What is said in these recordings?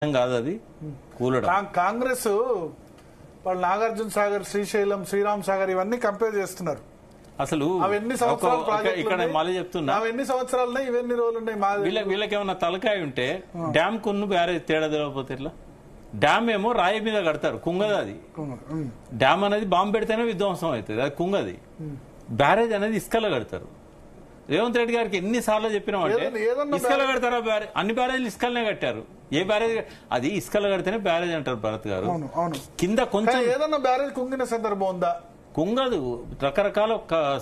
కాదు అది కూలడం. కాంగ్రెస్ వాళ్ళు నాగార్జున సాగర్, శ్రీశైలం, శ్రీరామ్ సాగర్ ఇవన్నీ కంపేర్ చేస్తున్నారు. అసలు అవన్నీ సంవత్సరాలు ఇక్కడ మళ్ళీ చెప్తున్నా, ఎన్ని సంవత్సరాలు ఇవన్నీ రోజులు ఉన్నాయి. వీళ్ళకి ఏమన్నా తలకాయ ఉంటే డ్యామ్ కున్ను బ్యారేజ్ తేడా తెలియకపోతే ఇట్లా. డ్యామ్ ఏమో రాయి మీద కడతారు, కుంగది అది. డ్యామ్ అనేది బాంబు పెడితేనే విధ్వంసం అవుతుంది, అది కుంగది. బ్యారేజ్ అనేది ఇసుకలో కడతారు. రేవంత్ రెడ్డి గారికి ఎన్నిసార్లు చెప్పినామంటే ఇసుకలో కడతారా బ్యారేజ్? అన్ని బ్యారేజ్లు ఇసుకలనే కట్టారు. ఏ బ్యారేజ్ అది ఇసుకలో కడితేనే బ్యారేజ్ అంటారు భరత్ గారు. కింద కొంచెం ఏదన్నా బ్యారేజ్ కుంగిన సందర్భం ఉందా? కుంగదు, రకరకాల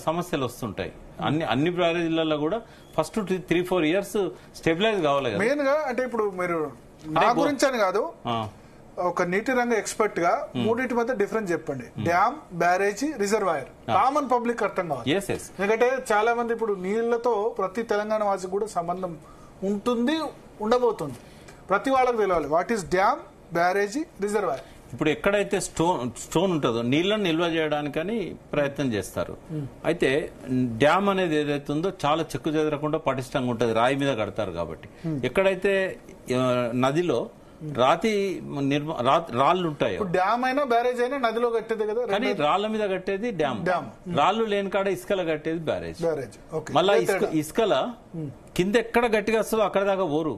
సమస్యలు వస్తుంటాయి. అన్ని బ్యారేజీలలో కూడా ఫస్ట్ 3-4 years స్టెబిలైజ్ కావాలి కదా. మెయిన్ గా అంటే ఇప్పుడు మీరు నా గురించి అని కాదు, ఒక నీటి రంగ ఎక్స్పర్ట్ గా మూడింటి మధ్య డిఫరెన్స్ చెప్పండి. డ్యామ్, బ్యారేజీ, రిజర్వాయర్. కామన్ పబ్లిక్ అర్థం కావాలి. ఎందుకంటే చాలా మంది ఇప్పుడు నీళ్లతో ప్రతి తెలంగాణ వాసికి కూడా సంబంధం ఉంటుంది, ఉండబోతుంది. ప్రతి వాళ్ళకి తెలియాలి what is dam, barrage, reservoir. ఇప్పుడు ఎక్కడైతే స్టోన్ ఉంటుందో నీళ్లను నిల్వ చేయడానికని ప్రయత్నం చేస్తారు. అయితే డ్యామ్ అనేది ఏదైతే ఉందో చాలా చెక్కు చెదరకుండా పటిష్టంగా ఉంటుంది, రాయి మీద కడతారు కాబట్టి. ఎక్కడైతే నదిలో రాళ్ళు ఉంటాయో, డ్యామ్ అయినా బ్యారేజ్ అయినా నదిలో కట్టేది కదా, కానీ రాళ్ల మీద కట్టేది డ్యామ్. రాళ్లు లేని కాడ ఇసుకల కట్టేది బ్యారేజ్. మళ్ళా ఇసుకల కింద ఎక్కడ గట్టిగా వస్తుందో అక్కడ దాకా పోరు.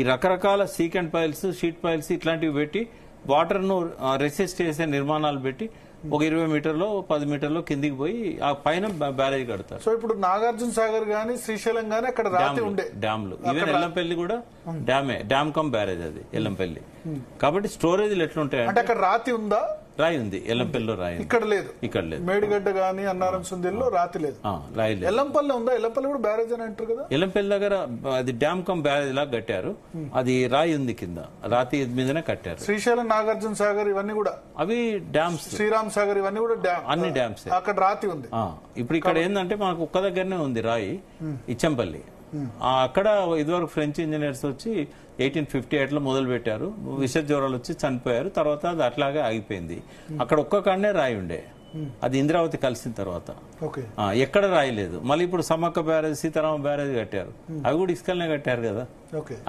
ఈ రకరకాల సీకెండ్ పైల్స్, షీట్ పైల్స్ ఇట్లాంటివి పెట్టి వాటర్ ను రెసిస్ట్ చేసే నిర్మాణాలు పెట్టి ఒక 20 మీటర్లో 10 మీటర్లో కిందికి పోయి ఆ పైన బ్యారేజ్ కడతారు. సో ఇప్పుడు నాగార్జున సాగర్ గానీ, శ్రీశైలం గానీ అక్కడ రాతి ఉండే డ్యామ్లు. ఈవెన్ ఎల్లంపల్లి కూడా డ్యామే, డ్యామ్ కమ్ బ్యారేజ్ అది ఎల్లంపల్లి. కాబట్టి స్టోరేజ్లు ఎట్లుంటాయి అంటే అక్కడ రాతి ఉందా? రాయి ఉంది, ఎల్లంపల్లిలో రాయి. ఇక్కడ లేదు. ఇక్కడ లేదు. మేడిగడ్డ గానీ అన్నారం సుందిల్లో రాతి లేదు. రాయి లేదు. ఎల్లంపల్లి ఉందా? ఎల్లంపల్లి కూడా బ్యారేజ్ అని అంటారు కదా. ఎల్లంపల్లి దగ్గర అది డ్యామ్ కమ్ బ్యారేజ్ లాగా కట్టారు. అది రాయి ఉంది కింద, రాతి మీదనే కట్టారు. శ్రీశైలం, నాగార్జున సాగర్ ఇవన్నీ కూడా అవి డ్యామ్స్. శ్రీరామ్ సాగర్ ఇవన్నీ కూడా డ్యామ్, అన్ని డ్యామ్స్. అక్కడ రాతి ఉంది. ఇప్పుడు ఇక్కడ ఏంటంటే మనకు ఒక్క దగ్గరనే ఉంది రాయి, ఇచ్చంపల్లి. అక్కడ ఇదివరకు ఫ్రెంచ్ ఇంజనీర్స్ వచ్చి 1858లో మొదలు పెట్టారు. విష జ్వరాలు వచ్చి చనిపోయారు. తర్వాత అది అట్లాగే ఆగిపోయింది. అక్కడ ఒక్క కాడనే రాయి ఉండే, అది ఇంద్రావతి కలిసిన తర్వాత ఎక్కడ రాయలేదు. మళ్ళీ ఇప్పుడు సమ్మక్క బ్యారేజ్, సీతారామ బ్యారేజ్ కట్టారు, అవి కూడా ఇసుకలనే కట్టారు కదా.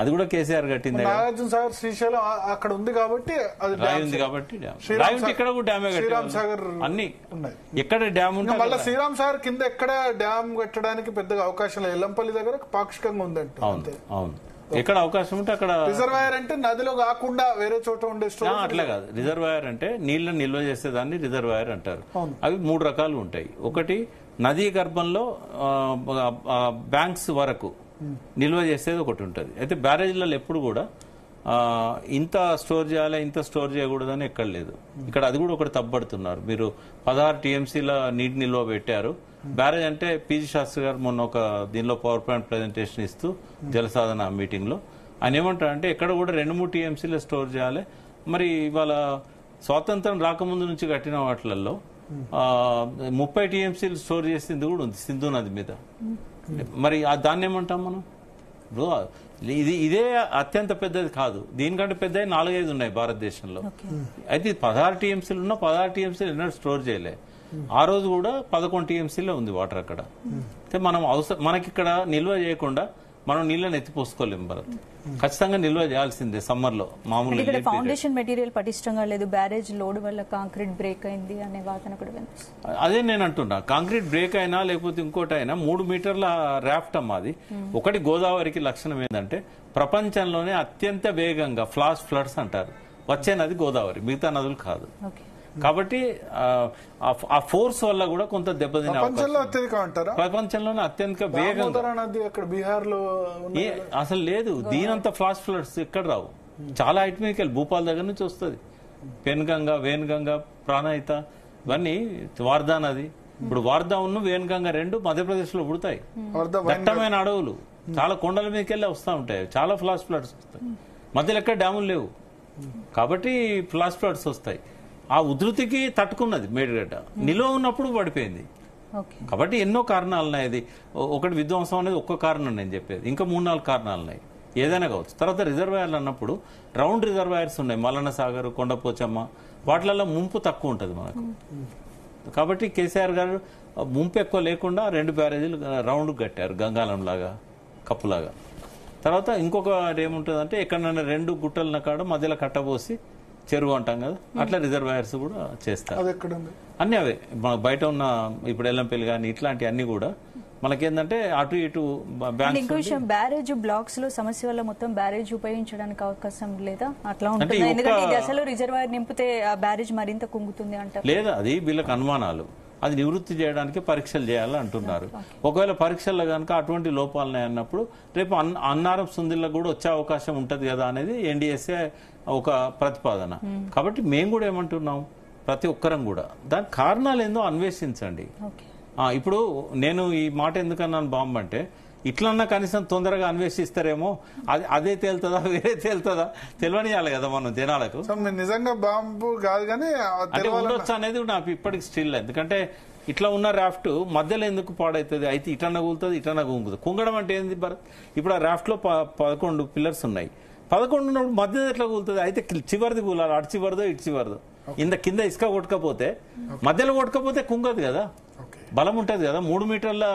అది కూడా కేసీఆర్ కట్టింది. నాగార్జున సాగర్, శ్రీశైలం అక్కడ ఉంది కాబట్టి రాయి ఉంది కాబట్టి రాయి ఉంటే ఇక్కడ కూడా డ్యామే కట్టారు. అన్ని ఎక్కడ డ్యామ్ ఉంటే మళ్ళీ శ్రీరామ్ సాగర్ కింద ఎక్కడ డ్యామ్ కట్టడానికి పెద్దగా అవకాశం లేదు. ఎల్లంపల్లి దగ్గర పాక్షికంగా ఉందంట. అవును, ఎక్కడ అవకాశం ఉంటే అక్కడ. రిజర్వాయర్ అంటే నదిలో కాకుండా వేరే చోట ఉండే స్టోర్. అట్లా కాదు, రిజర్వాయర్ అంటే నీళ్లను నిల్వ చేసేదాన్ని రిజర్వాయర్ అంటారు. అవి 3 రకాలు ఉంటాయి. ఒకటి నదీ గర్భంలో బ్యాంక్స్ వరకు నిల్వ చేసేది ఒకటి ఉంటుంది. అయితే బ్యారేజ్లలో ఎప్పుడు కూడా ఇంత స్టోర్ చేయాలి, ఇంత స్టోర్ చేయకూడదని ఎక్కడ లేదు. ఇక్కడ అది కూడా ఒకటి తప్పబడుతున్నారు. మీరు 16 TMCల నీటి నిల్వ పెట్టారు. బ్యారేజ్ అంటే పీజీ శాస్త్రి గారు మొన్న ఒక దీనిలో పవర్ పాయింట్ ప్రెజెంటేషన్ ఇస్తూ జలసాధన మీటింగ్ లో ఆయన ఏమంటారంటే ఎక్కడ కూడా 2-3 TMCల స్టోర్ చేయాలి. మరి ఇవాళ స్వాతంత్రం రాకముందు నుంచి కట్టిన వాటిలలో 30 TMCలు స్టోర్ చేసింది కూడా ఉంది సింధు నది మీద. మరి దాన్ని ఏమంటాం మనం? ఇదే అత్యంత పెద్దది కాదు, దీనికంటే పెద్ద 4-5 ఉన్నాయి భారతదేశంలో. అయితే 16 TMCలు ఉన్నా 16 TMCలు ఎన్నడూ స్టోర్ చేయలే. ఆ రోజు కూడా 11 TMCలో ఉంది వాటర్ అక్కడ. అయితే మనం మనకి ఇక్కడ నిల్వ చేయకుండా మనం నీళ్ళని ఎత్తిపోసుకోలేము భరత్. ఖచ్చితంగా నిల్వ చేయాల్సిందే సమ్మర్ లో. మామూలుగా ఫౌండేషన్ మెటీరియల్ పటిష్టంగా లేదు, బ్యారేజ్ లోడ్ వల్ల కాంక్రీట్ బ్రేక్ అయింది అనే వాదన కూడా వినిపిస్తుంది. అదే నేను అంటున్నా, కాంక్రీట్ బ్రేక్ అయినా లేకపోతే ఇంకోటి అయినా 3 మీటర్ల రాఫ్ట్ అమ్మా అది. ఒకటి గోదావరికి లక్షణం ఏంటంటే ప్రపంచంలోనే అత్యంత వేగంగా ఫ్లడ్స్ అంటారు వచ్చే నది గోదావరి, మిగతా నదులు కాదు. కాబట్టి ఆ ఫోర్స్ వల్ల కూడా కొంత దెబ్బతినే ప్రపంచంలోనే అత్యంత వేగంగా బీహార్ లో అసలు లేదు. దీనంత ఫ్లడ్స్ ఎక్కడ రావు. చాలా హైట్ మీదకి భూపాల్ దగ్గర నుంచి వస్తుంది. పెన్గంగా, వేన్గంగా, ప్రాణహిత ఇవన్నీ వార్దా నది. ఇప్పుడు వార్దా ఉన్న వేన్గంగా 2 మధ్యప్రదేశ్ లో పుడతాయి. దట్టమైన అడవులు, చాలా కొండల మీదకి వెళ్ళి వస్తూ ఉంటాయి. చాలా ఫ్లడ్స్ వస్తాయి. మధ్యలో ఎక్కడ డ్యాములు లేవు కాబట్టి ఫ్లడ్స్ వస్తాయి. ఆ ఉధృతికి తట్టుకున్నది మేడిగడ్డ, నిలువ ఉన్నప్పుడు పడిపోయింది. కాబట్టి ఎన్నో కారణాలు ఉన్నాయి. అది ఒకటి విధ్వంసం అనేది ఒక్క కారణం నేను చెప్పేది, ఇంకా 3-4 కారణాలు ఉన్నాయి, ఏదైనా కావచ్చు. తర్వాత రిజర్వాయర్లు అన్నప్పుడు రౌండ్ రిజర్వాయర్స్ ఉన్నాయి, మల్లన్న సాగర్, కొండపోచమ్మ, వాటిలలో ముంపు తక్కువ ఉంటుంది మనకు. కాబట్టి కేసీఆర్ గారు ముంపు ఎక్కువ లేకుండా 2 బ్యారేజీలు రౌండ్ కట్టారు, గంగాలం లాగా, కప్పులాగా. తర్వాత ఇంకొక ఏముంటుందంటే ఎక్కడైనా 2 గుట్టల కాడ మధ్యలో కట్టబోసి చెరువు అంటాం కదా, అట్లా రిజర్వాయర్స్ కూడా చేస్తారు. అది ఎక్కడ ఉంది? అన్ని అవే మన బయట ఉన్న ఇప్పుడు ఎల్లంపల్లి కానీ ఇట్లాంటి అన్ని కూడా మనకేందంటే అటు ఇటు ఇంకో విషయం, బ్యారేజ్ బ్లాక్స్ లో సమస్య వల్ల మొత్తం బ్యారేజ్ ఉపయోగించడానికి అవకాశం లేదా? అట్లా ఉంటుంది, ఎందుకంటే ఇది అసలు రిజర్వాయర్ నింపితే ఆ బ్యారేజ్ మరింత కుంగుతుంది అంటారు. లేదా అది వీళ్ళకి అనుమానాలు, అది నివృత్తి చేయడానికి పరీక్షలు చేయాలని అంటున్నారు. ఒకవేళ పరీక్షల్లో కనుక అటువంటి లోపాలున్నాయి అన్నప్పుడు రేపు అన్నారం సుందిళ్ళకు కూడా వచ్చే అవకాశం ఉంటది కదా అనేది ఎన్డీఎస్ఏ ఒక ప్రతిపాదన. కాబట్టి మేము కూడా ఏమంటున్నాం, ప్రతి ఒక్కరం కూడా దాని కారణాలు ఏందో అన్వేషించండి. ఇప్పుడు నేను ఈ మాట ఎందుకన్నాను బాంబు అంటే, ఇట్లన్నా కనీసం తొందరగా అన్వేషిస్తారేమో, అదే తేలుతుందా వేరే తేలుతుందా తెలియనియాలి కదా మనం జనాలకు. నిజంగా బాంబు కాదు కానీ అంటే ఉండొచ్చు అనేది నాకు ఇప్పటికి స్టిల్. ఎందుకంటే ఇట్లా ఉన్న రాఫ్ట్ మధ్యలో ఎందుకు పాడవుతుంది, అయితే ఇటన్నా కూలుతుంది ఇటన్నా కుంగుతుంది. కుంగడం అంటే ఏంది భరత్? ఇప్పుడు ఆ రాఫ్ట్ లో 11 పిల్లర్స్ ఉన్నాయి, 11 ఉన్నప్పుడు మధ్యలో ఎట్లా కూలుతుంది? అయితే చివరిది కూలాలి, అటు చివరిదో ఇటు చివరిదో. కింద ఇసుక కొట్టకపోతే మధ్యలో కొట్టకపోతే కుంగదు కదా, బలం ఉంటది కదా. 3 మీటర్ల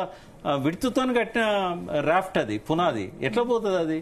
విడుతుతో కట్టిన రాఫ్ట్ అది పునాది, ఎట్లా పోతుంది అది?